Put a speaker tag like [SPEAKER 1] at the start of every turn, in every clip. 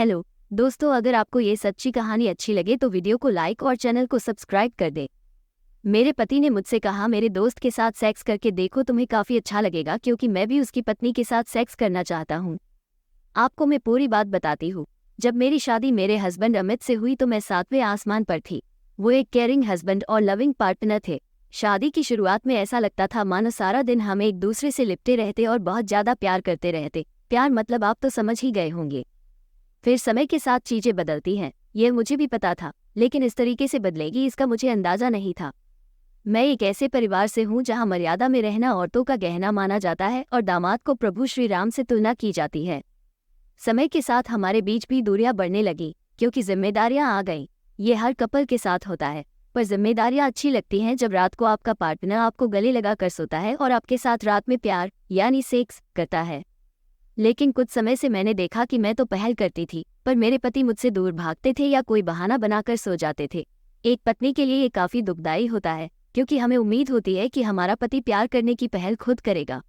[SPEAKER 1] Hello दोस्तों, अगर आपको ये सच्ची कहानी अच्छी लगे तो वीडियो को लाइक और चैनल को सब्सक्राइब कर दे। मेरे पति ने मुझसे कहा मेरे दोस्त के साथ सेक्स करके देखो, तुम्हें काफ़ी अच्छा लगेगा, क्योंकि मैं भी उसकी पत्नी के साथ सेक्स करना चाहता हूँ। आपको मैं पूरी बात बताती हूँ। जब मेरी शादी मेरे हस्बैंड अमित से हुई तो मैं 7वें आसमान पर थी। वो एक केयरिंग हस्बैंड और लविंग पार्टनर थे। शादी की शुरुआत में ऐसा लगता था मानो सारा दिन हम एक दूसरे से लिपटे रहते और बहुत ज़्यादा प्यार करते रहते। प्यार मतलब आप तो समझ ही गए होंगे। फिर समय के साथ चीजें बदलती हैं, यह मुझे भी पता था, लेकिन इस तरीके से बदलेगी इसका मुझे अंदाजा नहीं था। मैं एक ऐसे परिवार से हूँ जहाँ मर्यादा में रहना औरतों का गहना माना जाता है और दामाद को प्रभु श्री राम से तुलना की जाती है। समय के साथ हमारे बीच भी दूरियां बढ़ने लगी, क्योंकि जिम्मेदारियां आ गईं। ये हर कपल के साथ होता है, पर जिम्मेदारियां अच्छी लगती हैं जब रात को आपका पार्टनर आपको गले लगा कर सोता है और आपके साथ रात में प्यार यानी सेक्स करता है। लेकिन कुछ समय से मैंने देखा कि मैं तो पहल करती थी, पर मेरे पति मुझसे दूर भागते थे या कोई बहाना बनाकर सो जाते थे। एक पत्नी के लिए ये काफ़ी दुखदायी होता है, क्योंकि हमें उम्मीद होती है कि हमारा पति प्यार करने की पहल खुद करेगा।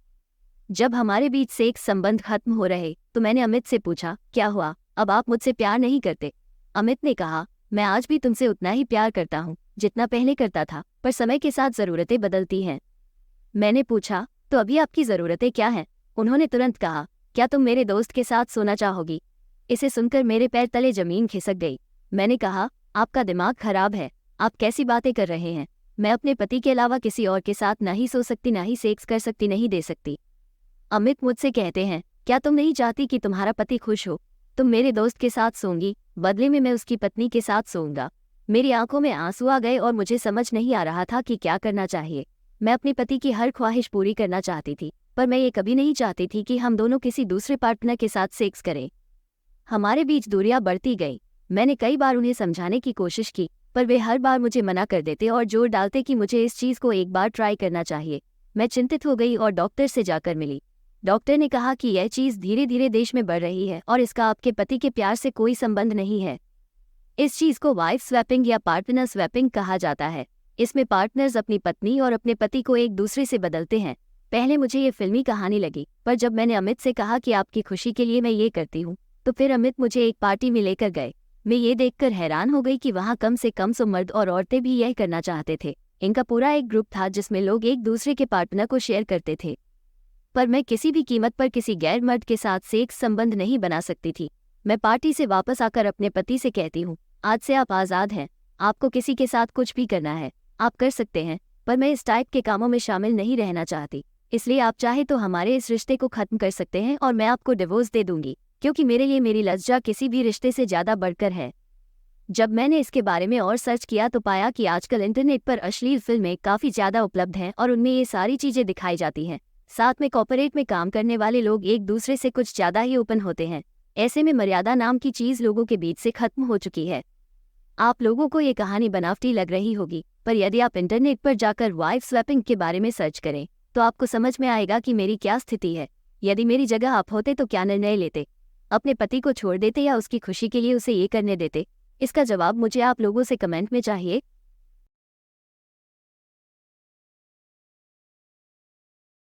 [SPEAKER 1] जब हमारे बीच सेक्स संबंध खत्म हो रहे तो मैंने अमित से पूछा, क्या हुआ, अब आप मुझसे प्यार नहीं करते? अमित ने कहा, मैं आज भी तुमसे उतना ही प्यार करता हूँ जितना पहले करता था, पर समय के साथ ज़रूरतें बदलती हैं। मैंने पूछा, तो अभी आपकी ज़रूरतें क्या हैं? उन्होंने तुरंत कहा, क्या तुम मेरे दोस्त के साथ सोना चाहोगी? इसे सुनकर मेरे पैर तले जमीन खिसक गई। मैंने कहा, आपका दिमाग खराब है, आप कैसी बातें कर रहे हैं? मैं अपने पति के अलावा किसी और के साथ ना ही सो सकती, ना ही सेक्स कर सकती, नहीं दे सकती। अमित मुझसे कहते हैं, क्या तुम नहीं चाहती कि तुम्हारा पति खुश हो? तुम मेरे दोस्त के साथ सोंगी, बदले में मैं उसकी पत्नी के साथ सोऊंगा। मेरी आंखों में आंसू आ गए और मुझे समझ नहीं आ रहा था कि क्या करना चाहिए। मैं अपने पति की हर ख्वाहिश पूरी करना चाहती थी, पर मैं ये कभी नहीं चाहती थी कि हम दोनों किसी दूसरे पार्टनर के साथ सेक्स करें। हमारे बीच दूरियां बढ़ती गई। मैंने कई बार उन्हें समझाने की कोशिश की, पर वे हर बार मुझे मना कर देते और जोर डालते कि मुझे इस चीज़ को एक बार ट्राई करना चाहिए। मैं चिंतित हो गई और डॉक्टर से जाकर मिली। डॉक्टर ने कहा कि यह चीज़ धीरे धीरे देश में बढ़ रही है और इसका आपके पति के प्यार से कोई संबंध नहीं है। इस चीज़ को वाइफ स्वैपिंग या पार्टनर स्वैपिंग कहा जाता है। इसमें पार्टनर्स अपनी पत्नी और अपने पति को एक दूसरे से बदलते हैं। पहले मुझे ये फिल्मी कहानी लगी, पर जब मैंने अमित से कहा कि आपकी खुशी के लिए मैं ये करती हूँ, तो फिर अमित मुझे एक पार्टी में लेकर गए। मैं ये देखकर हैरान हो गई कि वहाँ कम से कम 100 मर्द और औरतें भी यह करना चाहते थे। इनका पूरा एक ग्रुप था जिसमें लोग एक दूसरे के पार्टनर को शेयर करते थे। पर मैं किसी भी कीमत पर किसी गैर मर्द के साथ सेक्स संबंध नहीं बना सकती थी। मैं पार्टी से वापस आकर अपने पति से कहती हूँ, आज से आप आज़ाद हैं, आपको किसी के साथ कुछ भी करना है आप कर सकते हैं, पर मैं इस टाइप के कामों में शामिल नहीं रहना चाहती। इसलिए आप चाहे तो हमारे इस रिश्ते को खत्म कर सकते हैं और मैं आपको डिवोर्स दे दूंगी, क्योंकि मेरे लिए मेरी लज्जा किसी भी रिश्ते से ज़्यादा बढ़कर है। जब मैंने इसके बारे में और सर्च किया तो पाया कि आजकल इंटरनेट पर अश्लील फिल्में काफ़ी ज़्यादा उपलब्ध हैं और उनमें ये सारी चीज़ें दिखाई जाती हैं। साथ में कॉर्पोरेट में काम करने वाले लोग एक दूसरे से कुछ ज़्यादा ही ओपन होते हैं। ऐसे में मर्यादा नाम की चीज़ लोगों के बीच से खत्म हो चुकी है। आप लोगों को ये कहानी बनावटी लग रही होगी, पर यदि आप इंटरनेट पर जाकर वाइफ स्वैपिंग के बारे में सर्च करें तो आपको समझ में आएगा कि मेरी क्या स्थिति है। यदि मेरी जगह आप होते तो क्या निर्णय लेते? अपने पति को छोड़ देते या उसकी खुशी के लिए उसे ये करने देते? इसका जवाब मुझे आप लोगों से कमेंट में चाहिए।